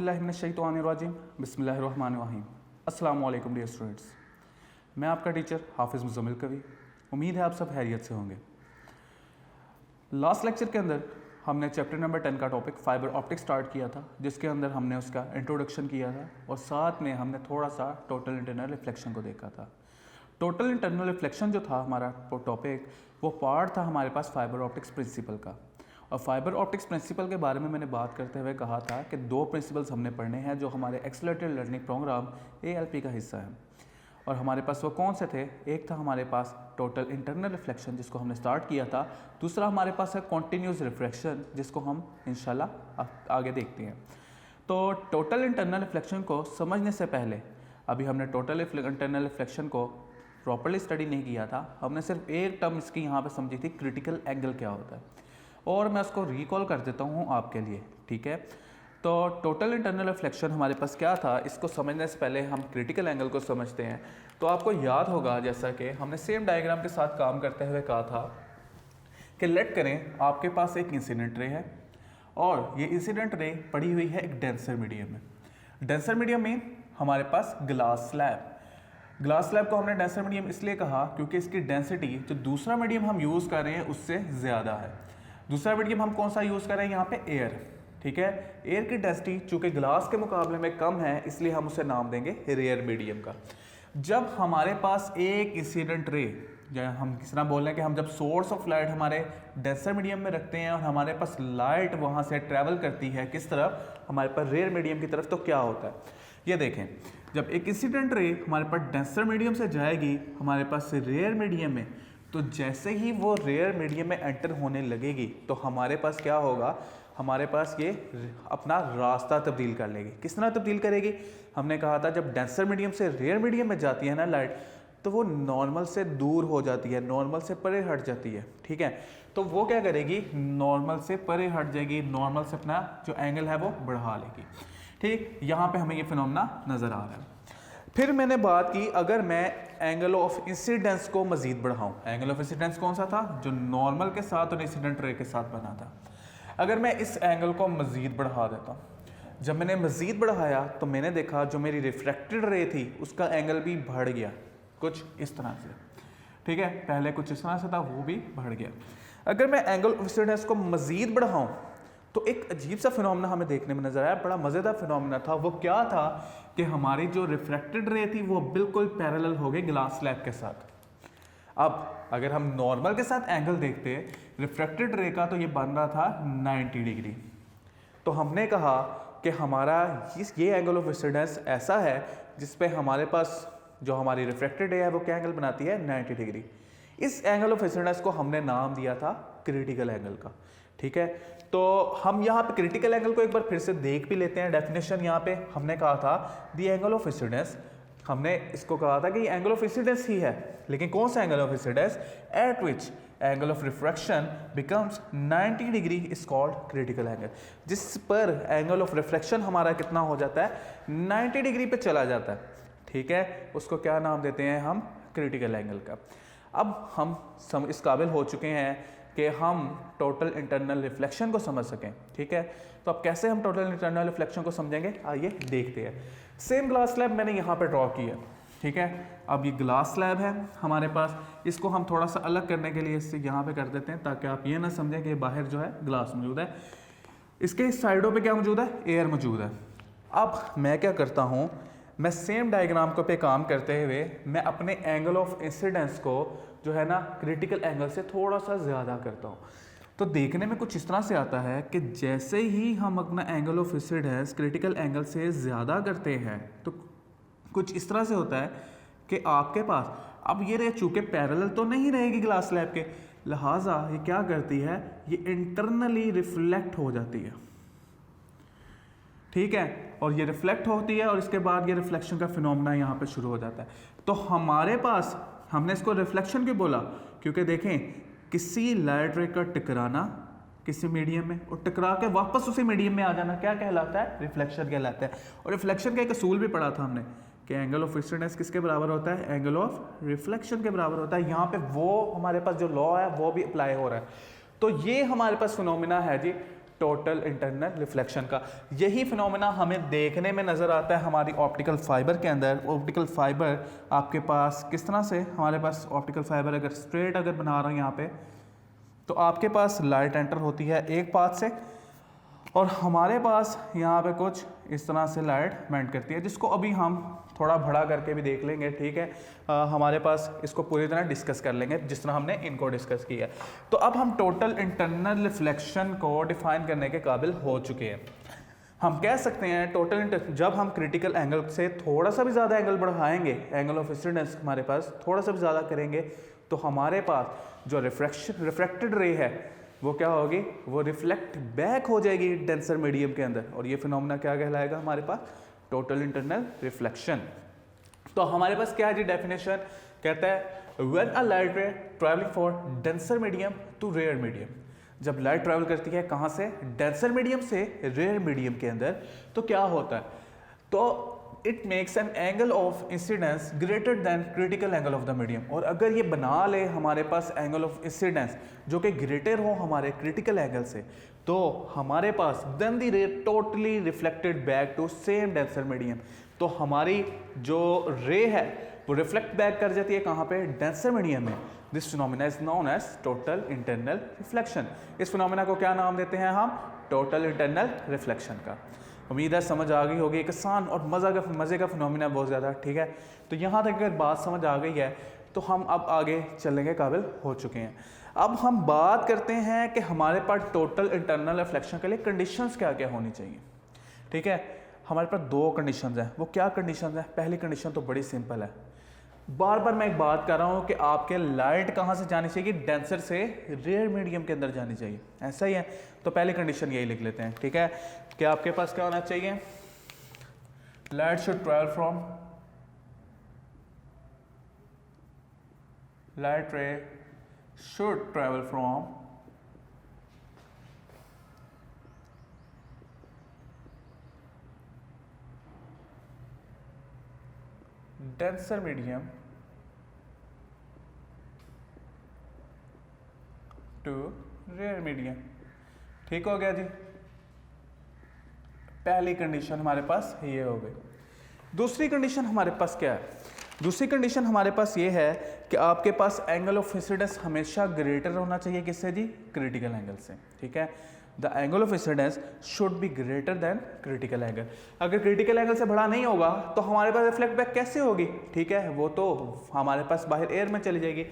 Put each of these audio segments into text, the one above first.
औज़ुबिल्लाहिमिनश्शैतानिर्रजीम बिस्मिल्लाहिर्रहमानिर्रहीम। अस्सलामु अलैकुम डियर स्टूडेंट्स, मैं आपका टीचर हाफिज़ मुज़म्मिल कवी। उम्मीद है आप सब खैरियत से होंगे। लास्ट लेक्चर के अंदर हमने चैप्टर नंबर 10 का टॉपिक फाइबर ऑप्टिक्स स्टार्ट किया था, जिसके अंदर हमने उसका इंट्रोडक्शन किया था और साथ में हमने थोड़ा सा टोटल इंटरनल रिफ्लेक्शन को देखा था। टोटल इंटरनल रिफ्लेक्शन जो था हमारा टॉपिक, वो पार्ट था हमारे पास फाइबर ऑप्टिक्स प्रिंसिपल का। और फाइबर ऑप्टिक्स प्रिंसिपल के बारे में मैंने बात करते हुए कहा था कि दो प्रिंसिपल्स हमने पढ़ने हैं जो हमारे एक्सेलरेटेड लर्निंग प्रोग्राम ALP का हिस्सा है। और हमारे पास वो कौन से थे? एक था हमारे पास टोटल इंटरनल रिफ्लेक्शन, जिसको हमने स्टार्ट किया था। दूसरा हमारे पास है कॉन्टीन्यूस रिफ्रैक्शन, जिसको हम इंशाल्लाह आगे देखते हैं। तो टोटल इंटरनल रिफ्लेक्शन को समझने से पहले अभी हमने टोटल इंटरनल रिफ्लेक्शन को प्रॉपर्ली स्टडी नहीं किया था। हमने सिर्फ एक टर्म इसकी यहाँ पे समझी थी, क्रिटिकल एंगल क्या होता है, और मैं उसको रिकॉल कर देता हूँ आपके लिए, ठीक है। तो टोटल इंटरनल रिफ्लेक्शन हमारे पास क्या था, इसको समझने से पहले हम क्रिटिकल एंगल को समझते हैं। तो आपको याद होगा, जैसा कि हमने सेम डायग्राम के साथ काम करते हुए कहा था कि लेट करें आपके पास एक इंसिडेंट रे है और ये इंसिडेंट रे पड़ी हुई है एक डेंसर मीडियम में। डेंसर मीडियम में हमारे पास ग्लास स्लैब को हमने डेंसर मीडियम इसलिए कहा क्योंकि इसकी डेंसिटी जो दूसरा मीडियम हम यूज़ कर रहे हैं उससे ज़्यादा है। दूसरा मीडियम हम कौन सा यूज़ कर रहे हैं यहाँ पे? एयर, ठीक है। एयर की डेंसिटी चूँकि ग्लास के मुकाबले में कम है, इसलिए हम उसे नाम देंगे रेयर मीडियम का। जब हमारे पास एक इंसिडेंट रे, या हम किस तरह बोल रहे हैं कि हम जब सोर्स ऑफ लाइट हमारे डेंसर मीडियम में रखते हैं और हमारे पास लाइट वहाँ से ट्रैवल करती है किस तरफ? हमारे पास रेयर मीडियम की तरफ। तो क्या होता है ये देखें, जब एक इंसिडेंट रे हमारे पास डेंसर मीडियम से जाएगी हमारे पास रेयर मीडियम में, तो जैसे ही वो रेयर मीडियम में एंटर होने लगेगी तो हमारे पास क्या होगा? हमारे पास ये अपना रास्ता तब्दील कर लेगी। किस तरह तब्दील करेगी? हमने कहा था जब डेंसर मीडियम से रेयर मीडियम में जाती है ना लाइट, तो वो नॉर्मल से दूर हो जाती है, नॉर्मल से परे हट जाती है, ठीक है। तो वो क्या करेगी? नॉर्मल से परे हट जाएगी, नॉर्मल से अपना जो एंगल है वो बढ़ा लेगी, ठीक। यहाँ पे हमें ये फिनोमेना नज़र आ रहा है। फिर मैंने बात की, अगर मैं एंगल ऑफ इंसिडेंस को मजीद बढ़ाऊं, एंगल ऑफ इंसिडेंस कौन सा था? जो नॉर्मल के साथ और इंसिडेंट रे के साथ बना था। अगर मैं इस एंगल को मजीद बढ़ा देता हूं, जब मैंने मजीद बढ़ाया तो मैंने देखा जो मेरी रिफ्रैक्टेड रे थी उसका एंगल भी बढ़ गया, कुछ इस तरह से, ठीक है। पहले कुछ इस तरह से था, वो भी बढ़ गया। अगर मैं एंगल ऑफ इंसिडेंस को मजीद बढ़ाऊं तो एक अजीब सा फिनोमेना हमें देखने में नजर आया, बड़ा मजेदार फिनोमेना था। वो क्या था कि हमारी जो रिफ्रैक्टेड रे थी वो बिल्कुल पैरेलल हो गई ग्लास स्लैब के साथ। अब अगर हम नॉर्मल के साथ एंगल देखते रिफ्रैक्टेड रे का, तो ये बन रहा था 90 डिग्री। तो हमने कहा कि हमारा ये एंगल ऑफ इंसिडेंस ऐसा है जिसपे हमारे पास जो हमारी रिफ्रैक्टेड रे है वो क्या एंगल बनाती है? 90 डिग्री। इस एंगल ऑफ इंसिडेंस को हमने नाम दिया था क्रिटिकल एंगल का, ठीक है। तो हम यहाँ पे क्रिटिकल एंगल को एक बार फिर से देख भी लेते हैं। डेफिनेशन यहाँ पे हमने कहा था द एंगल ऑफ इंसिडेंस, हमने इसको कहा था कि ये एंगल ऑफ इंसिडेंस ही है, लेकिन कौन सा angle of incidence? Eight which angle of refraction becomes 90 degree is called critical angle. जिस पर एंगल ऑफ रिफ्रैक्शन हमारा कितना हो जाता है? 90 डिग्री पे चला जाता है, ठीक है। उसको क्या नाम देते हैं हम? क्रिटिकल एंगल का। अब हम इस काबिल हो चुके हैं कि हम टोटल इंटरनल रिफ्लेक्शन को समझ सकें, ठीक है। तो अब कैसे हम टोटल इंटरनल रिफ्लेक्शन को समझेंगे, आइए देखते हैं। सेम ग्लास स्लैब मैंने यहाँ पे ड्रॉ की है, ठीक है। अब ये ग्लास स्लैब है हमारे पास, इसको हम थोड़ा सा अलग करने के लिए इससे यहाँ पे कर देते हैं ताकि आप ये ना समझें कि बाहर जो है ग्लास मौजूद है, इसके साइडों पे क्या मौजूद है? एयर मौजूद है। अब मैं क्या करता हूँ, मैं सेम डायग्राम को पे काम करते हुए मैं अपने एंगल ऑफ इंसिडेंस को जो है ना क्रिटिकल एंगल से थोड़ा सा ज़्यादा करता हूँ। तो देखने में कुछ इस तरह से आता है कि जैसे ही हम अपना angle of incidence critical angle से ज़्यादा करते हैं तो कुछ इस तरह से होता है कि आपके पास अब ये रे चूँकि पैरेलल तो नहीं रहेगी ग्लास स्लैब के, लिहाजा ये क्या करती है? ये इंटरनली रिफ्लेक्ट हो जाती है, ठीक है। और ये रिफ्लेक्ट होती है और इसके बाद ये रिफ्लेक्शन का फिनोमेना यहाँ पे शुरू हो जाता है। तो हमारे पास, हमने इसको रिफ्लेक्शन क्यों बोला? क्योंकि देखें किसी लाइट रे का टकराना किसी मीडियम में और टकरा के वापस उसी मीडियम में आ जाना क्या कहलाता है? रिफ्लेक्शन कहलाता है। और रिफ्लेक्शन का एक असूल भी पढ़ा था हमने कि एंगल ऑफ इंसिडेंस किसके बराबर होता है? एंगल ऑफ रिफ्लेक्शन के बराबर होता है। यहाँ पे वो हमारे पास जो लॉ है वो भी अप्लाई हो रहा है। तो ये हमारे पास फिनोमेना है जी टोटल इंटरनल रिफ्लेक्शन का। यही फिनोमेना हमें देखने में नज़र आता है हमारी ऑप्टिकल फाइबर के अंदर। ऑप्टिकल फाइबर आपके पास किस तरह से, हमारे पास ऑप्टिकल फाइबर अगर स्ट्रेट अगर बना रहा हूँ यहाँ पे, तो आपके पास लाइट एंटर होती है एक पाथ से, और हमारे पास यहाँ पे कुछ इस तरह से लाइट बेंड करती है, जिसको अभी हम थोड़ा बड़ा करके भी देख लेंगे, ठीक है। हमारे पास इसको पूरी तरह डिस्कस कर लेंगे जिस तरह हमने इनको डिस्कस किया है। तो अब हम टोटल इंटरनल रिफ्लेक्शन को डिफाइन करने के काबिल हो चुके हैं। हम कह सकते हैं जब हम क्रिटिकल एंगल से थोड़ा सा भी ज़्यादा एंगल बढ़ाएंगे, एंगल ऑफ इंसिडेंस हमारे पास थोड़ा सा भी ज़्यादा करेंगे, तो हमारे पास जो रिफ्रेक्टेड रे है वो क्या होगी, वो रिफ्लेक्ट बैक हो जाएगी डेंसर मीडियम के अंदर, और ये फिनोमेना क्या कहलाएगा हमारे पास, टोटल इंटरनल रिफ्लेक्शन। तो हमारे पास क्या है जी डेफिनेशन, कहता है when a light ray travelling for denser medium to rare medium, जब लाइट ट्रैवल करती है कहाँ से, डेंसर मीडियम से रेयर मीडियम के अंदर, तो क्या होता है, तो it makes an angle of incidence greater than critical angle of the medium. और अगर ये बना ले हमारे पास एंगल ऑफ इंसिडेंस जो कि ग्रेटर हो हमारे क्रिटिकल एंगल से, तो हमारे पास then the ray totally reflected back to same denser medium, तो हमारी जो रे है वो रिफ्लेक्ट बैक कर जाती है कहाँ पे, डेंसर मीडियम में। This phenomena is known as total internal reflection. इस फिनोमेना को क्या नाम देते हैं हम, टोटल इंटरनल रिफ्लेक्शन का। उम्मीद है समझ आ गई होगी, एक आसान और मज़े का फिनोमेना बहुत ज़्यादा, ठीक है। तो यहाँ तक अगर बात समझ आ गई है तो हम अब आगे चलने के काबिल हो चुके हैं। अब हम बात करते हैं कि हमारे पास टोटल इंटरनल रिफ्लेक्शन के लिए कंडीशंस क्या क्या होनी चाहिए, ठीक है। हमारे पास दो कंडीशंस हैं, वो क्या कंडीशंस हैं, पहली कंडीशन तो बड़ी सिंपल है, बार बार मैं एक बात कर रहा हूँ कि आपके लाइट कहाँ से जानी चाहिए, डेंसर से रेयर मीडियम के अंदर जानी चाहिए, ऐसा ही है। तो पहली कंडीशन यही लिख लेते हैं, ठीक है, कि आपके पास क्या होना चाहिए, light should travel from, light रे should travel from denser medium to rare medium। ठीक हो गया जी, पहली कंडीशन हमारे पास ये हो गई। दूसरी कंडीशन हमारे पास क्या है, दूसरी कंडीशन हमारे पास ये है कि आपके पास एंगल ऑफ इंसिडेंस हमेशा ग्रेटर होना चाहिए किससे जी, क्रिटिकल एंगल से, ठीक है। The angle of incidence should be greater than critical angle. अगर क्रिटिकल एंगल से बड़ा नहीं होगा तो हमारे पास रिफ्लेक्ट बैक कैसे होगी, ठीक है, वो तो हमारे पास बाहर एयर में चली जाएगी।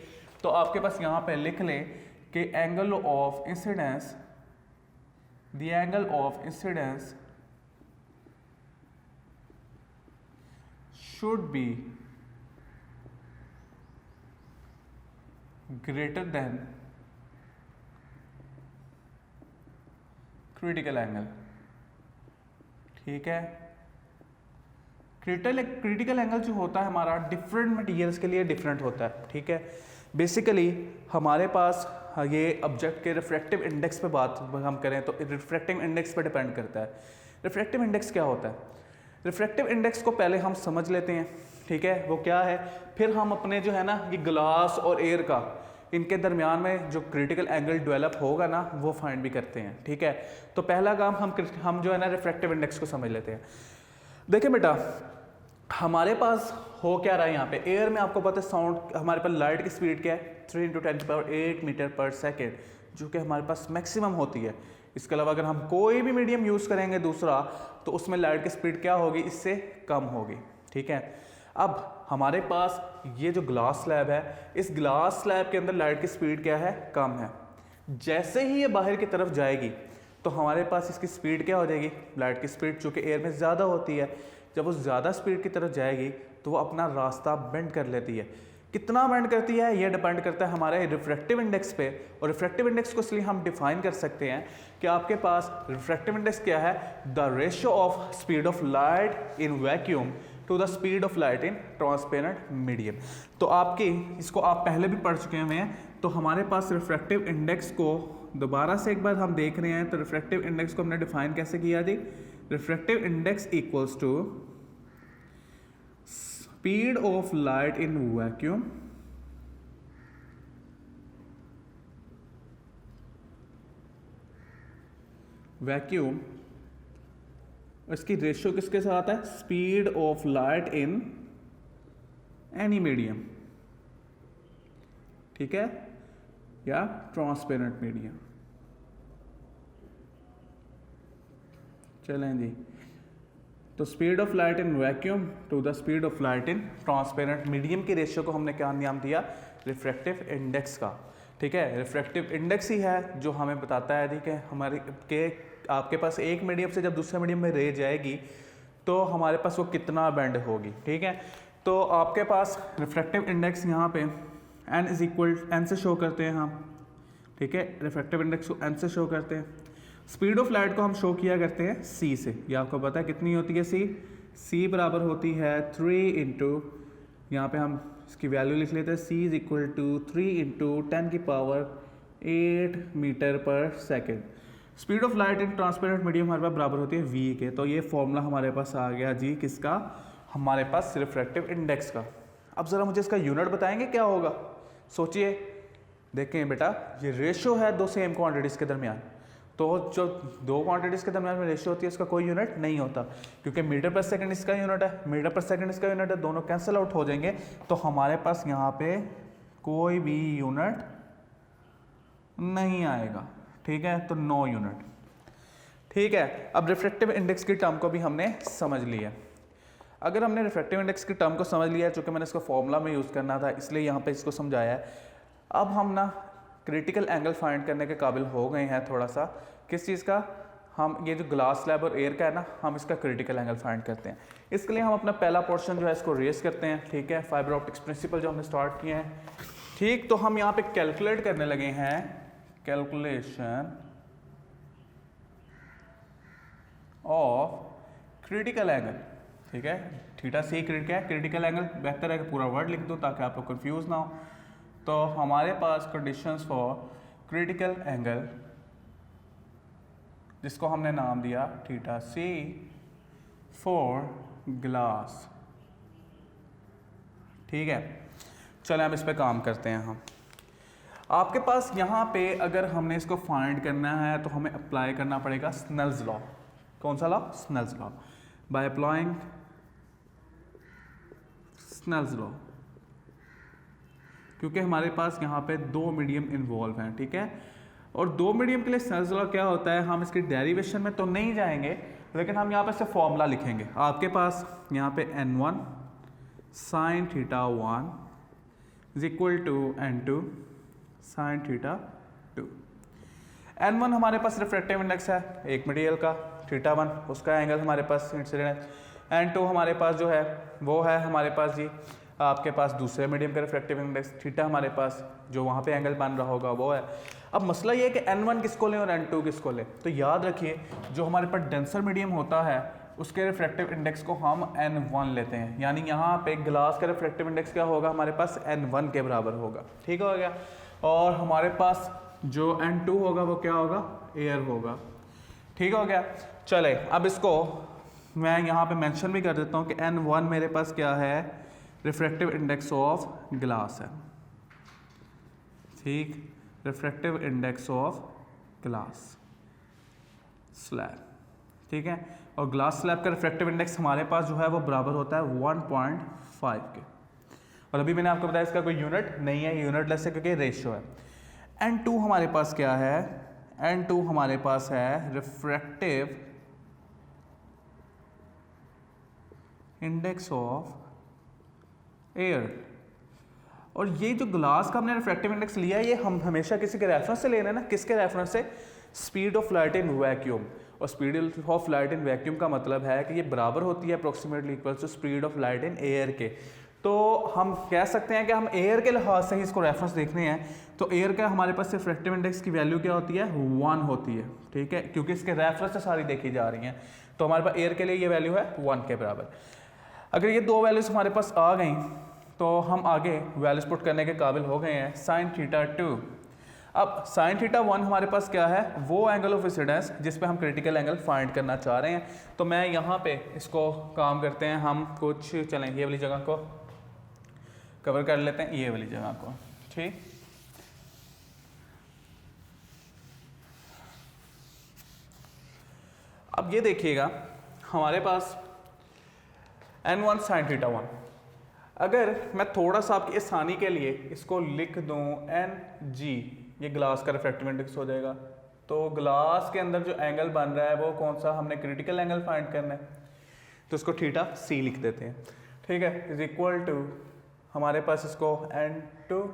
तो आपके पास यहाँ पे लिख लें कि angle of incidence, the angle of incidence should be greater than critical angle, ठीक है। क्रिटिकल एंगल जो होता है हमारा डिफरेंट मटेरियल्स के लिए डिफरेंट होता है, ठीक है। बेसिकली हमारे पास ये ऑब्जेक्ट के रिफ्रैक्टिव इंडेक्स पे बात हम करें तो रिफ्रैक्टिव इंडेक्स पे डिपेंड करता है। रिफ्रैक्टिव इंडेक्स क्या होता है, रिफ्रैक्टिव इंडेक्स को पहले हम समझ लेते हैं, ठीक है, वो क्या है, फिर हम अपने जो है ना ये ग्लास और एयर का इनके दरमियान में जो क्रिटिकल एंगल डेवलप होगा ना वो फाइंड भी करते हैं, ठीक है। तो पहला काम हम जो है ना रिफ्रैक्टिव इंडेक्स को समझ लेते हैं। देखिए बेटा, हमारे पास हो क्या रहा है यहाँ पे, एयर में आपको पता है साउंड, हमारे पास लाइट की स्पीड क्या है 3 × 10⁸ मीटर पर सेकेंड, जो कि हमारे पास मैक्सिमम होती है। इसके अलावा अगर हम कोई भी मीडियम यूज़ करेंगे दूसरा तो उसमें लाइट की स्पीड क्या होगी, इससे कम होगी, ठीक है। अब हमारे पास ये जो ग्लास स्लैब है, इस ग्लास स्लैब के अंदर लाइट की स्पीड क्या है, कम है। जैसे ही ये बाहर की तरफ जाएगी तो हमारे पास इसकी स्पीड क्या हो जाएगी, लाइट की स्पीड चूँकि एयर में ज़्यादा होती है, जब वो ज़्यादा स्पीड की तरफ जाएगी तो वो अपना रास्ता बेंड कर लेती है। कितना बेंड करती है ये डिपेंड करता है हमारे रिफ्रैक्टिव इंडेक्स पे, और रिफ्रैक्टिव इंडेक्स को इसलिए हम डिफाइन कर सकते हैं कि आपके पास रिफ्रैक्टिव इंडेक्स क्या है, the ratio of speed of light in vacuum to the speed of light in transparent medium. तो आपकी इसको आप पहले भी पढ़ चुके हुए हैं। तो हमारे पास रिफ्रैक्टिव इंडेक्स को दोबारा से एक बार हम देख रहे हैं। तो रिफ्रैक्टिव इंडेक्स को हमने डिफाइन कैसे किया जी, refractive index equals to speed of light in vacuum vacuum, इसकी रेशियो किसके साथ है? Speed of light in any medium, ठीक है, या ट्रांसपेरेंट मीडियम। चलें जी, तो speed of light in vacuum to the speed of light in transparent medium की रेशियो को हमने क्या नाम दिया? रिफ्रैक्टिव इंडेक्स का, ठीक है। रिफ्रैक्टिव इंडेक्स ही है जो हमें बताता है जी कि हमारे के आपके पास एक मीडियम से जब दूसरे मीडियम में रे जाएगी तो हमारे पास वो कितना बेंड होगी, ठीक है। तो आपके पास रिफ्रैक्टिव इंडेक्स यहाँ पे n इज इक्वल n से शो करते हैं हम, ठीक है। रिफ्रैक्टिव इंडेक्स को n से शो करते हैं। स्पीड ऑफ लाइट को हम शो किया करते हैं c से। ये आपको पता है कितनी होती है c बराबर होती है 3 इंटू, यहाँ पे हम इसकी वैल्यू लिख लेते हैं, c is equal to 3 into 10 की power 8 metre per second. Speed of light in transparent medium हमारे पास बराबर होती है v के। तो ये फॉर्मूला हमारे पास आ गया जी, किसका? हमारे पास रिफ्रैक्टिव इंडेक्स का। अब ज़रा मुझे इसका यूनिट बताएंगे क्या होगा? सोचिए, देखें बेटा, ये रेशियो है दो सेम क्वांटिटीज़ के दरमियान, तो जो दो क्वांटिटीज़ के दरमियान में रेशियो होती है इसका कोई यूनिट नहीं होता, क्योंकि मीटर पर सेकंड इसका यूनिट है, मीटर पर सेकंड इसका यूनिट है, दोनों कैंसिल आउट हो जाएंगे, तो हमारे पास यहाँ पे कोई भी यूनिट नहीं आएगा, ठीक है। तो नो यूनिट, ठीक है। अब रिफ्रैक्टिव इंडेक्स की टर्म को भी हमने समझ लिया। अगर हमने रिफ्रैक्टिव इंडेक्स की टर्म को समझ लिया, चूँकि मैंने इसको फॉर्मूला में यूज़ करना था इसलिए यहाँ पे इसको समझाया है। अब हम ना क्रिटिकल एंगल फाइंड करने के काबिल हो गए हैं थोड़ा सा। किस चीज़ का? हम ये जो ग्लास स्लैब और एयर का है ना, हम इसका क्रिटिकल एंगल फाइंड करते हैं। इसके लिए हम अपना पहला पोर्शन जो है इसको रेस करते हैं, ठीक है। फाइबर ऑप्टिक्स प्रिंसिपल जो हमने स्टार्ट किए हैं, ठीक। तो हम यहाँ पे कैलकुलेट करने लगे हैं, कैलकुलेशन ऑफ क्रिटिकल एंगल, ठीक है। थीटा सी क्रिटिकल एंगल, बेहतर है कि पूरा वर्ड लिख दूँ ताकि आप लोग कंफ्यूज ना हो। तो हमारे पास कंडीशंस फॉर क्रिटिकल एंगल, जिसको हमने नाम दिया थीटा सी फॉर ग्लास, ठीक है। चलें अब इस पे काम करते हैं हम। आपके पास यहाँ पे अगर हमने इसको फाइंड करना है तो हमें अप्लाई करना पड़ेगा स्नेल्स लॉ। कौन सा law? Snell's law. By applying Snell's law, क्योंकि हमारे पास यहाँ पे दो मीडियम इन्वॉल्व हैं, ठीक है। और दो मीडियम के लिए स्नेल्स लॉ क्या होता है, हम इसकी डेरिवेशन में तो नहीं जाएंगे, लेकिन हम यहाँ पे से फॉर्मूला लिखेंगे। आपके पास यहाँ पे n1 sine theta 1 is equal to n2 sine theta 2। n1 हमारे पास रिफ्रैक्टिव इंडेक्स है एक मटेरियल का, थीटा 1 उसका एंगल हमारे पास इंसिडेंट है, n2 हमारे पास जो है वो है हमारे पास जी आपके पास दूसरे मीडियम का रिफ्रैक्टिव इंडेक्स, थीटा हमारे पास जो वहाँ पे एंगल बन रहा होगा वो है। अब मसला ये है कि n1 किसको लें और n2 किसको लें। तो याद रखिए, जो हमारे पास डेंसर मीडियम होता है उसके रिफ्रैक्टिव इंडेक्स को हम n1 लेते हैं, यानी यहाँ पे ग्लास का रिफ्रैक्टिव इंडेक्स क्या होगा, हमारे पास n1 के बराबर होगा, ठीक हो गया। और हमारे पास जो n2 होगा वो क्या होगा, एयर होगा, ठीक हो गया। चले अब इसको मैं यहाँ पे मेंशन भी कर देता हूँ कि n1 मेरे पास क्या है, रिफ्रैक्टिव इंडेक्स ऑफ ग्लास है, ठीक। Refractive index of glass slab, ठीक है। और ग्लास स्लैब का रिफ्रैक्टिव इंडेक्स हमारे पास जो है वो बराबर होता है 1.5 के। और अभी मैंने आपको बताया इसका कोई यूनिट नहीं है, यूनिटलेस है क्योंकि रेशियो है। n2 हमारे पास क्या है, n2 हमारे पास है रिफ्रैक्टिव इंडेक्स ऑफ एयर। और ये जो ग्लास का हमने रिफ्रैक्टिव इंडेक्स लिया है ये हम हमेशा किसी के रेफरेंस से लेना है ना, किसके रेफरेंस से, speed of light in vacuum. और speed of light in vacuum का मतलब है कि ये बराबर होती है approximately equal to speed of light in air के। तो हम कह सकते हैं कि हम एयर के लिहाज से ही इसको रेफरेंस देखने हैं, तो एयर का हमारे पास रिफ्रैक्टिव इंडेक्स की वैल्यू क्या होती है, 1 होती है, ठीक है, क्योंकि इसके रेफरेंस से सारी देखी जा रही हैं। तो हमारे पास एयर के लिए ये वैल्यू है 1 के बराबर। अगर ये दो वैल्यूज हमारे पास आ गई तो हम आगे वैल्यूज पुट करने के काबिल हो गए हैं। साइन थीटा 2, अब साइन थीटा 1 हमारे पास क्या है, वो एंगल ऑफ इंसिडेंस जिस पे हम क्रिटिकल एंगल फाइंड करना चाह रहे हैं। तो मैं यहाँ पे इसको काम करते हैं हम कुछ, चलें ये वाली जगह को कवर कर लेते हैं, ये वाली जगह को, ठीक। अब ये देखिएगा हमारे पास n1 sin थीटा 1, अगर मैं थोड़ा सा आपकी आसानी के लिए इसको लिख दूं NG, ये ग्लास का रिफ्रैक्टिव इंडेक्स हो जाएगा। तो ग्लास के अंदर जो एंगल बन रहा है वो कौन सा, हमने क्रिटिकल एंगल फाइंड करना है, तो इसको थीटा C लिख देते हैं, ठीक है, इज इक्वल टू हमारे पास इसको N2,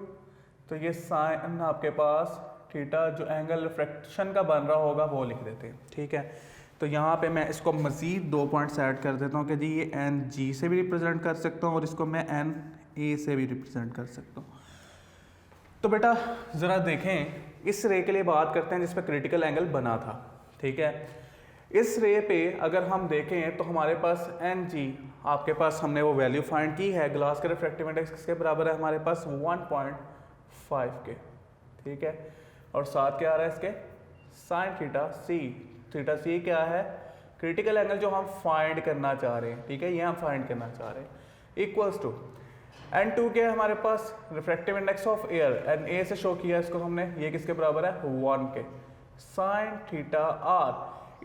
तो ये साइन आपके पास थीटा जो एंगल रिफ्रैक्शन का बन रहा होगा वो लिख देते हैं, ठीक है। तो यहाँ पे मैं इसको मज़ीद 2 पॉइंट्स ऐड कर देता हूँ कि जी ये NG से भी रिप्रेजेंट कर सकता हूँ और इसको मैं NA से भी रिप्रेजेंट कर सकता हूँ। तो बेटा ज़रा देखें, इस रे के लिए बात करते हैं जिस पर क्रिटिकल एंगल बना था, ठीक है। इस रे पे अगर हम देखें तो हमारे पास NG, आपके पास हमने वो वैल्यू फाइंड की है, ग्लास का रिफ्रैक्टिव इंडेक्स किसके बराबर है हमारे पास 1.5 के, ठीक है, और साथ क्या आ रहा है इसके sign theta C। Theta C क्या है, क्रिटिकल एंगल जो हम फाइंड करना चाह रहे हैं, ठीक है, ये हम फाइंड करना चाह रहे हैं, इक्वल्स टू N2 क्या है हमारे पास, refractive index of air, NA से शो किया इसको हमने, ये किसके बराबर है 1 के, साइन थीटा R।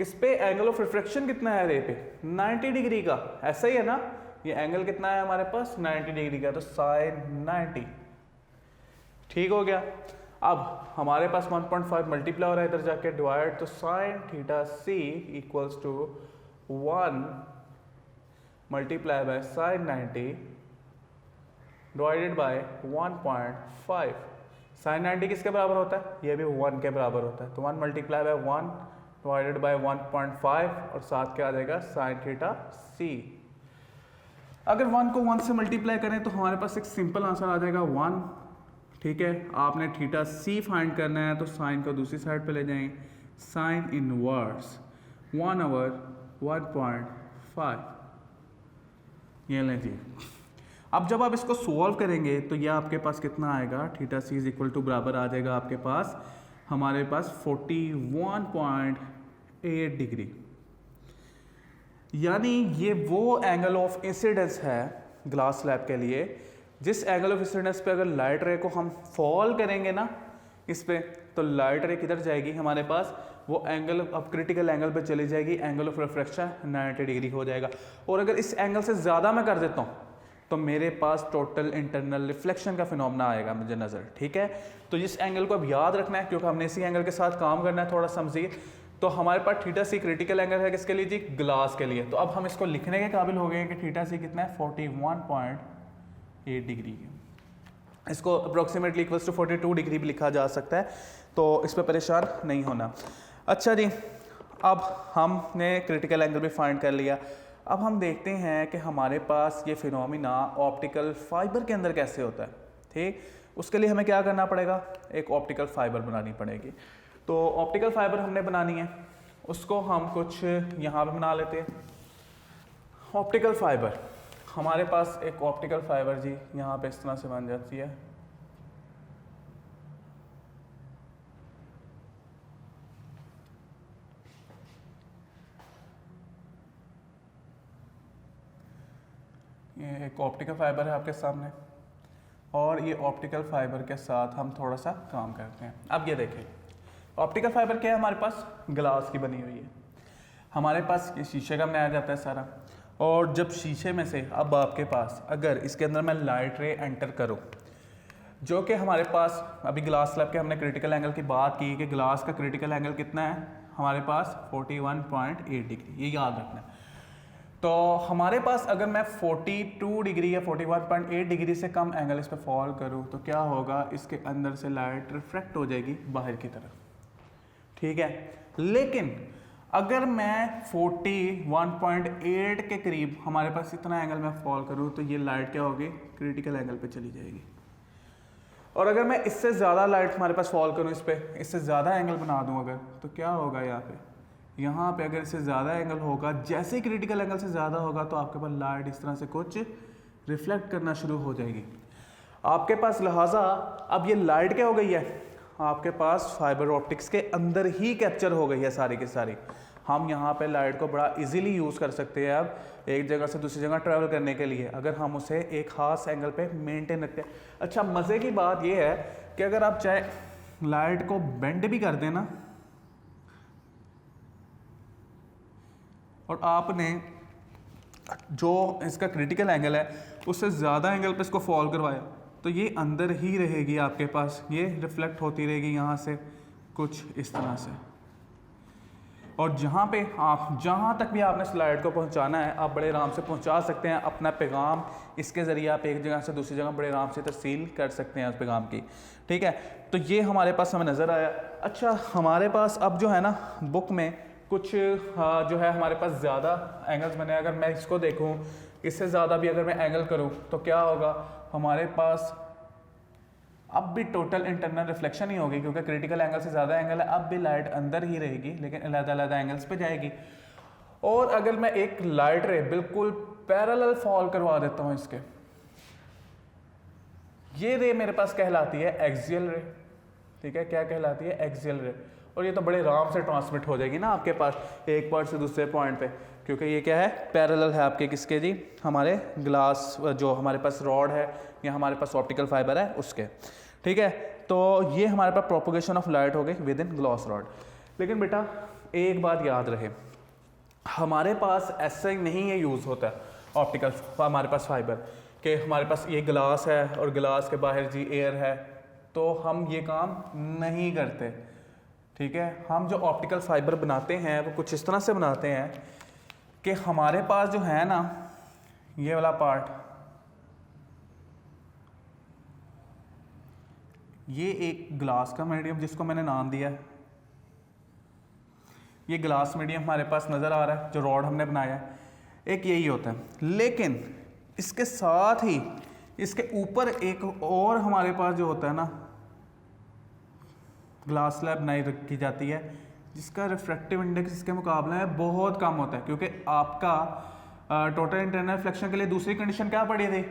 इस पे एंगल ऑफ रिफ्रैक्शन कितना है रे पे 90 डिग्री का, ऐसा ही है ना, ये एंगल कितना है हमारे पास 90 डिग्री का, तो साइन 90, ठीक हो गया। अब हमारे पास 1.5 मल्टीप्लाई हो रहा है इधर जाके डिवाइड, तो sine theta C equals to 1 multiply by sine 90 divided by 1.5। Sine 90 किसके बराबर होता है, ये भी 1 के बराबर होता है, तो 1 मल्टीप्लाई बाय 1 डिवाइडेड बाय 1.5 और साथ क्या आ जाएगा साइन थीटा C। अगर 1 को 1 से मल्टीप्लाई करें तो हमारे पास एक सिंपल आंसर आ जाएगा 1, ठीक है। आपने थीटा C फाइंड करना है तो साइन को दूसरी साइड पे ले जाएं, साइन इनवर्स 1/1.5, ये लें जी। अब जब आप इसको सॉल्व करेंगे तो यह आपके पास कितना आएगा, theta C is equal to बराबर आ जाएगा आपके पास हमारे पास 41.8 डिग्री, यानी ये वो एंगल ऑफ इंसिडेंस है ग्लास स्लैब के लिए जिस एंगल ऑफ इंसिडेंस पे अगर लाइट रे को हम फॉल करेंगे ना इस पे, तो लाइट रे किधर जाएगी हमारे पास, वो एंगल अब क्रिटिकल एंगल पे चली जाएगी, एंगल ऑफ रिफ्रैक्शन 90 डिग्री हो जाएगा। और अगर इस एंगल से ज़्यादा मैं कर देता हूँ तो मेरे पास टोटल इंटरनल रिफ्लेक्शन का फिनोमेना आएगा मुझे नज़र, ठीक है। तो इस एंगल को अब याद रखना है क्योंकि हमने इसी एंगल के साथ काम करना है थोड़ा समझिए। तो हमारे पास थीटा C क्रिटिकल एंगल है किसके लिए जी, ग्लास के लिए। तो अब हम इसको लिखने के काबिल हो गए कि थीटा C कितना है 41.8 डिग्री है। इसको अप्रोक्सीमेटली इक्वल्स टू 42 डिग्री भी लिखा जा सकता है, तो इस पर परेशान नहीं होना। अच्छा जी, अब हमने क्रिटिकल एंगल भी फाइंड कर लिया। अब हम देखते हैं कि हमारे पास ये फिनोमिना ऑप्टिकल फाइबर के अंदर कैसे होता है, ठीक। उसके लिए हमें क्या करना पड़ेगा, एक ऑप्टिकल फाइबर बनानी पड़ेगी। तो ऑप्टिकल फाइबर हमने बनानी है, उसको हम कुछ यहाँ पे बना लेते हैं। ऑप्टिकल फाइबर, हमारे पास एक ऑप्टिकल फाइबर जी यहाँ पे इस तरह से बन जाती है। ये एक ऑप्टिकल फाइबर है आपके सामने और ये ऑप्टिकल फाइबर के साथ हम थोड़ा सा काम करते हैं। अब ये देखें, ऑप्टिकल फाइबर क्या है हमारे पास, ग्लास की बनी हुई है। हमारे पास ये शीशे का बनाया जाता है सारा, और जब शीशे में से अब आपके पास अगर इसके अंदर मैं लाइट रे एंटर करूँ, जो कि हमारे पास अभी ग्लास स्लैब के हमने क्रिटिकल एंगल की बात की कि ग्लास का क्रिटिकल एंगल कितना है हमारे पास 41.8 डिग्री, ये याद रखना है। तो हमारे पास अगर मैं 42 डिग्री या 41.8 डिग्री से कम एंगल इस पर फॉल करूँ तो क्या होगा, इसके अंदर से लाइट रिफ्रैक्ट हो जाएगी बाहर की तरफ, ठीक है। लेकिन अगर मैं 41.8 के करीब हमारे पास इतना एंगल में फॉल करूँ तो ये लाइट क्या होगी, क्रिटिकल एंगल पे चली जाएगी। और अगर मैं इससे ज़्यादा लाइट हमारे पास फॉल करूँ इस पर, इससे ज़्यादा एंगल बना दूँ अगर, तो क्या होगा यहाँ पे अगर इससे ज़्यादा एंगल होगा, जैसे ही क्रिटिकल एंगल से ज़्यादा होगा तो आपके पास लाइट इस तरह से कुछ रिफ्लेक्ट करना शुरू हो जाएगी आपके पास। लिहाजा अब ये लाइट क्या हो गई है आपके पास फाइबर ऑप्टिक्स के अंदर ही कैप्चर हो गई है सारी की सारी। हम यहाँ पे लाइट को बड़ा इजीली यूज़ कर सकते हैं अब एक जगह से दूसरी जगह ट्रैवल करने के लिए, अगर हम उसे एक खास एंगल पे मेंटेन रखते हैं। अच्छा, मज़े की बात यह है कि अगर आप चाहे लाइट को बेंड भी कर देना और आपने जो इसका क्रिटिकल एंगल है उससे ज़्यादा एंगल पे इसको फॉल करवाया, तो ये अंदर ही रहेगी आपके पास, ये रिफ्लेक्ट होती रहेगी यहाँ से कुछ इस तरह से। और जहाँ पे आप जहाँ तक भी आपने स्लाइड को पहुँचाना है आप बड़े आराम से पहुँचा सकते हैं अपना पैगाम। इसके ज़रिए आप एक जगह से दूसरी जगह बड़े आराम से तरसील कर सकते हैं उस पैगाम की, ठीक है। तो ये हमारे पास हमें नज़र आया। अच्छा, हमारे पास अब जो है ना बुक में कुछ जो है हमारे पास ज़्यादा एंगल्स बने। अगर मैं इसको देखूँ, इससे ज़्यादा भी अगर मैं एंगल करूँ तो क्या होगा, हमारे पास अब भी टोटल इंटरनल रिफ्लेक्शन ही होगी, क्योंकि क्रिटिकल एंगल से ज़्यादा एंगल है। अब भी लाइट अंदर ही रहेगी लेकिन अलग-अलग एंगल्स पे जाएगी। और अगर मैं एक लाइट रे बिल्कुल पैरेलल फॉल करवा देता हूँ इसके, ये रे मेरे पास कहलाती है एक्सियल रे, ठीक है। क्या कहलाती है? एक्सियल रे। और ये तो बड़े आराम से ट्रांसमिट हो जाएगी ना आपके पास एक पॉइंट से दूसरे पॉइंट पे, क्योंकि ये क्या है, पैरेलल है आपके किसके जी, हमारे ग्लास जो हमारे पास रॉड है या हमारे पास ऑप्टिकल फाइबर है उसके, ठीक है। तो ये हमारे पास प्रोपोगेशन ऑफ लाइट हो गई विद इन ग्लास रॉड। लेकिन बेटा एक बात याद रहे, हमारे पास ऐसा ही नहीं है यूज़ होता है ऑप्टिकल हमारे पास फाइबर कि हमारे पास ये ग्लास है और ग्लास के बाहर जी एयर है, तो हम ये काम नहीं करते, ठीक है। हम जो ऑप्टिकल फाइबर बनाते हैं वो कुछ इस तरह से बनाते हैं कि हमारे पास जो है ना ये वाला पार्ट, ये एक ग्लास का मीडियम जिसको मैंने नाम दिया है, ये ग्लास मीडियम हमारे पास नज़र आ रहा है जो रॉड हमने बनाया है, एक यही होता है। लेकिन इसके साथ ही इसके ऊपर एक और हमारे पास जो होता है ना ग्लास स्लैब बनाई रखी जाती है, जिसका रिफ्रैक्टिव इंडेक्स इसके मुकाबले में बहुत कम होता है, क्योंकि आपका टोटल इंटरनल रिफ्लेक्शन के लिए दूसरी कंडीशन क्या पड़ी थी?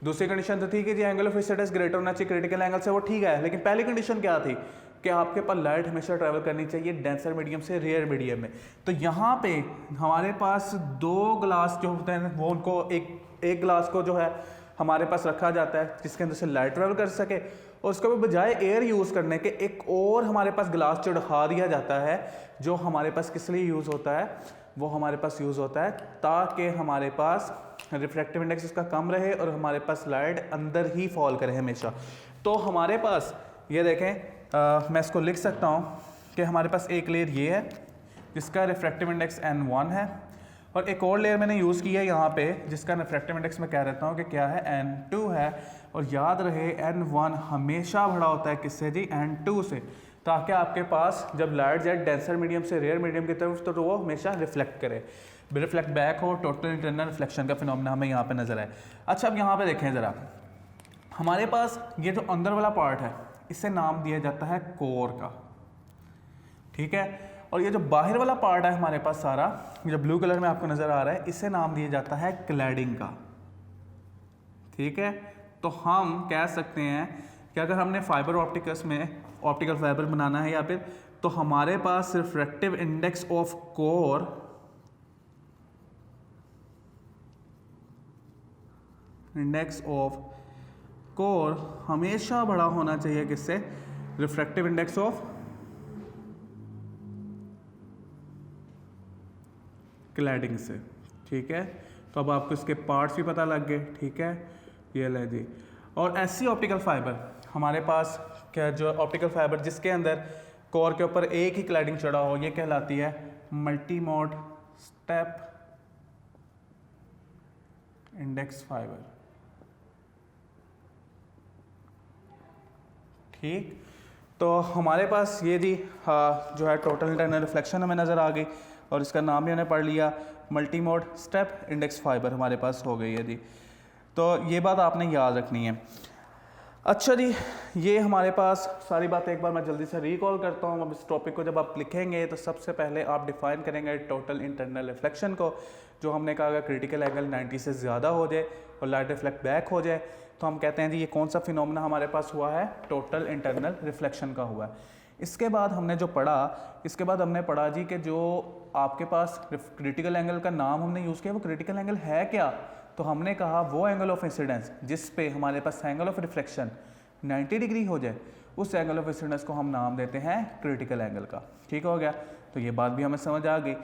दूसरी कंडीशन तो थी कि जी एंगल ऑफ इंसिडेंस ग्रेटर होना चाहिए क्रिटिकल एंगल से, वो ठीक है। लेकिन पहली कंडीशन क्या थी कि आपके पास लाइट हमेशा ट्रैवल करनी चाहिए डेंसर मीडियम से रेयर मीडियम में। तो यहाँ पे हमारे पास दो ग्लास जो होते हैं वो उनको एक ग्लास को जो है हमारे पास रखा जाता है जिसके अंदर से लाइट ट्रैवल कर सके, और उसके बजाय एयर यूज़ करने के एक और हमारे पास ग्लास चढ़ा दिया जाता है जो हमारे पास किस लिए यूज़ होता है, वो हमारे पास यूज़ होता है ताकि हमारे पास रिफ्रैक्टिव इंडेक्स इसका कम रहे और हमारे पास लाइट अंदर ही फॉल करे हमेशा। तो हमारे पास ये देखें, मैं इसको लिख सकता हूँ कि हमारे पास एक लेयर ये है जिसका रिफ्रैक्टिव इंडेक्स N1 है, और एक और लेयर मैंने यूज़ की है यहाँ पे जिसका रिफ्रैक्टिव इंडेक्स मैं कह रहता हूँ कि क्या है, N2 है। और याद रहे N1 हमेशा बड़ा होता है किससे जी, N2 से, ताकि आपके पास जब लाइट जाए डेंसर मीडियम से रेयर मीडियम की तरफ तो वो हमेशा रिफ्लेक्ट करे, रिफ्लेक्ट बैक हो, टोटल इंटरनल रिफ्लेक्शन का फिनोमेना हमें यहाँ पे नजर आए। अच्छा, अब यहाँ पे देखें ज़रा, हमारे पास ये जो अंदर वाला पार्ट है इसे नाम दिया जाता है कोर का, ठीक है। और ये जो बाहर वाला पार्ट है हमारे पास सारा, जो ब्लू कलर में आपको नजर आ रहा है, इसे नाम दिया जाता है क्लैडिंग का, ठीक है। तो हम कह सकते हैं कि अगर हमने फाइबर ऑप्टिक्स में ऑप्टिकल फाइबर बनाना है या फिर, तो हमारे पास रिफ्रैक्टिव इंडेक्स ऑफ कोर हमेशा बड़ा होना चाहिए किससे, रिफ्रैक्टिव इंडेक्स ऑफ क्लैडिंग से, ठीक है। तो अब आपको इसके पार्ट्स भी पता लग गए, ठीक है, ये ले जी। और ऐसी ऑप्टिकल फाइबर हमारे पास क्या, जो ऑप्टिकल फाइबर जिसके अंदर कोर के ऊपर एक ही क्लैडिंग चढ़ा हो, ये कहलाती है multi mode step index fibre, ठीक। तो हमारे पास ये जी जो है टोटल इंटरनल रिफ्लेक्शन हमें नज़र आ गई, और इसका नाम भी हमने पढ़ लिया, multi mode step index fibre हमारे पास हो गई है जी। तो ये बात आपने याद रखनी है। अच्छा जी, ये हमारे पास सारी बातें एक बार मैं जल्दी से रिकॉल करता हूँ। अब इस टॉपिक को जब आप लिखेंगे तो सबसे पहले आप डिफाइन करेंगे टोटल इंटरनल रिफ्लेक्शन को, जो हमने कहा अगर क्रिटिकल एंगल 90 से ज़्यादा हो जाए और लाइट रिफ्लेक्ट बैक हो जाए तो हम कहते हैं जी ये कौन सा फिनोमेना हमारे पास हुआ है, टोटल इंटरनल रिफ्लेक्शन का हुआ है। इसके बाद हमने जो पढ़ा, इसके बाद हमने पढ़ा जी कि जो आपके पास क्रिटिकल एंगल का नाम हमने यूज़ किया वो क्रिटिकल एंगल है क्या, तो हमने कहा वो एंगल ऑफ इंसिडेंस जिस पे हमारे पास एंगल ऑफ रिफ्लेक्शन 90 डिग्री हो जाए, उस एंगल ऑफ इंसिडेंस को हम नाम देते हैं क्रिटिकल एंगल का, ठीक हो गया। तो ये बात भी हमें समझ आ गई।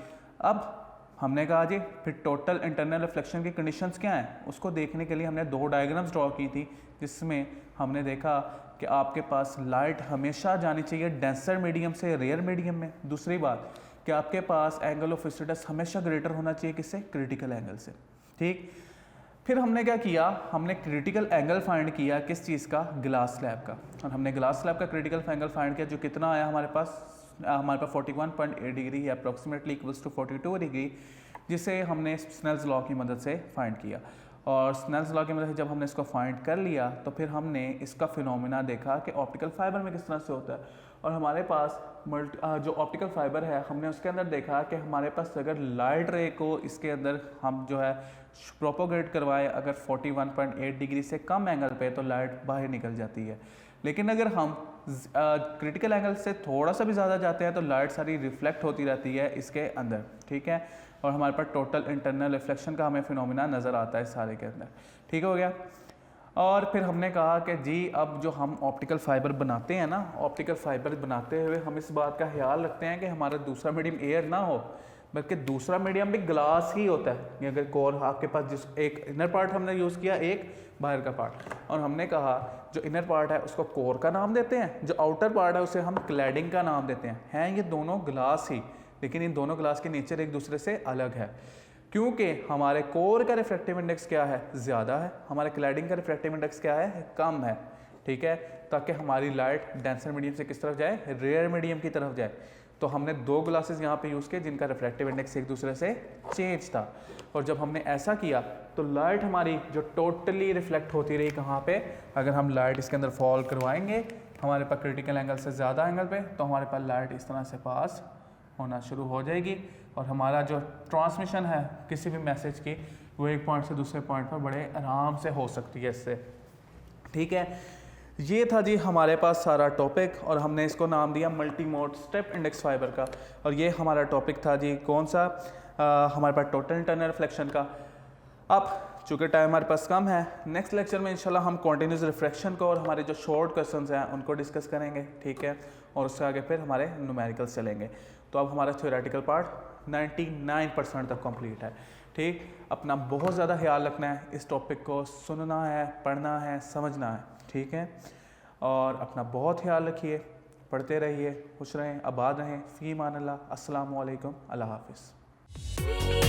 अब हमने कहा जी फिर टोटल इंटरनल रिफ्लेक्शन की कंडीशंस क्या हैं, उसको देखने के लिए हमने दो डायग्राम्स ड्रॉ की थी, जिसमें हमने देखा कि आपके पास लाइट हमेशा जानी चाहिए डेंसर मीडियम से रेयर मीडियम में। दूसरी बात कि आपके पास एंगल ऑफ इंसिडेंस हमेशा ग्रेटर होना चाहिए किससे, क्रिटिकल एंगल से। ठीक, फिर हमने क्या किया, हमने क्रिटिकल एंगल फाइंड किया किस चीज़ का, ग्लास स्लैब का। और हमने ग्लास स्लैब का क्रिटिकल एंगल फाइंड किया जो कितना आया हमारे पास 41.8 डिग्री है, अप्रॉक्सीमेटली इक्वल्स टू 42 डिग्री, जिसे हमने स्नेल्स लॉ की मदद से फाइंड किया। और स्नेल्स लॉ की मदद से जब हमने इसको फाइंड कर लिया तो फिर हमने इसका फिनोमेना देखा कि ऑप्टिकल फाइबर में किस तरह से होता है। और हमारे पास जो ऑप्टिकल फाइबर है हमने उसके अंदर देखा कि हमारे पास अगर लाइट रे को इसके अंदर हम जो है प्रोपोगेट करवाए अगर 41.8 डिग्री से कम एंगल पे तो लाइट बाहर निकल जाती है, लेकिन अगर हम क्रिटिकल एंगल से थोड़ा सा भी ज़्यादा जाते हैं तो लाइट सारी रिफ्लेक्ट होती रहती है इसके अंदर। ठीक है, और हमारे पास टोटल इंटरनल रिफ्लेक्शन का हमें फिनोमिना नज़र आता है सारे के अंदर। ठीक हो गया। और फिर हमने कहा कि जी अब जो हम ऑप्टिकल फाइबर बनाते हैं ना, ऑप्टिकल फाइबर बनाते हुए हम इस बात का ख्याल रखते हैं कि हमारा दूसरा मीडियम एयर ना हो, बल्कि दूसरा मीडियम भी ग्लास ही होता है। अगर कोर आपके पास जिस एक इनर पार्ट हमने यूज़ किया, एक बाहर का पार्ट, और हमने कहा जो इनर पार्ट है उसको कोर का नाम देते हैं, जो आउटर पार्ट है उसे हम क्लैडिंग का नाम देते हैं ये दोनों ग्लास ही, लेकिन इन दोनों ग्लास के नेचर एक दूसरे से अलग है, क्योंकि हमारे कोर का रिफ्रैक्टिव इंडेक्स क्या है, ज़्यादा है, हमारे क्लैडिंग का रिफ्रैक्टिव इंडेक्स क्या है, कम है। ठीक है, ताकि हमारी लाइट डेंसर मीडियम से किस तरफ जाए, रेयर मीडियम की तरफ जाए। तो हमने दो ग्लासेस यहाँ पे यूज़ किए जिनका रिफ्रैक्टिव इंडेक्स एक दूसरे से चेंज था, और जब हमने ऐसा किया तो लाइट हमारी जो टोटली रिफ्लेक्ट होती रही कहाँ पे, अगर हम लाइट इसके अंदर फॉल करवाएंगे हमारे पास क्रिटिकल एंगल से ज़्यादा एंगल पे, तो हमारे पास लाइट इस तरह से पास होना शुरू हो जाएगी, और हमारा जो ट्रांसमिशन है किसी भी मैसेज की वो एक पॉइंट से दूसरे पॉइंट पर बड़े आराम से हो सकती है इससे। ठीक है, ये था जी हमारे पास सारा टॉपिक, और हमने इसको नाम दिया multi mode step index fibre का। और ये हमारा टॉपिक था जी कौन सा, हमारे पास टोटल इंटरनल रिफ्लेक्शन का। अब चूँकि टाइम हमारे पास कम है, नेक्स्ट लेक्चर में इंशाल्लाह हम कॉन्टिन्यूस रिफ्रैक्शन को और हमारे जो शॉर्ट क्वेश्चंस हैं उनको डिस्कस करेंगे। ठीक है, और उससे आगे फिर हमारे न्यूमेरिकल्स चलेंगे। तो अब हमारा थ्योरेटिकल पार्ट 99% तक कंप्लीट है। ठीक, अपना बहुत ज़्यादा ख्याल रखना है, इस टॉपिक को सुनना है, पढ़ना है, समझना है। ठीक है, और अपना बहुत ख्याल रखिए, पढ़ते रहिए, खुश रहें, आबाद रहें, फ़ी मान अल्लाह। अस्सलामु अलैकुम, अल्लाह हाफ़िज़।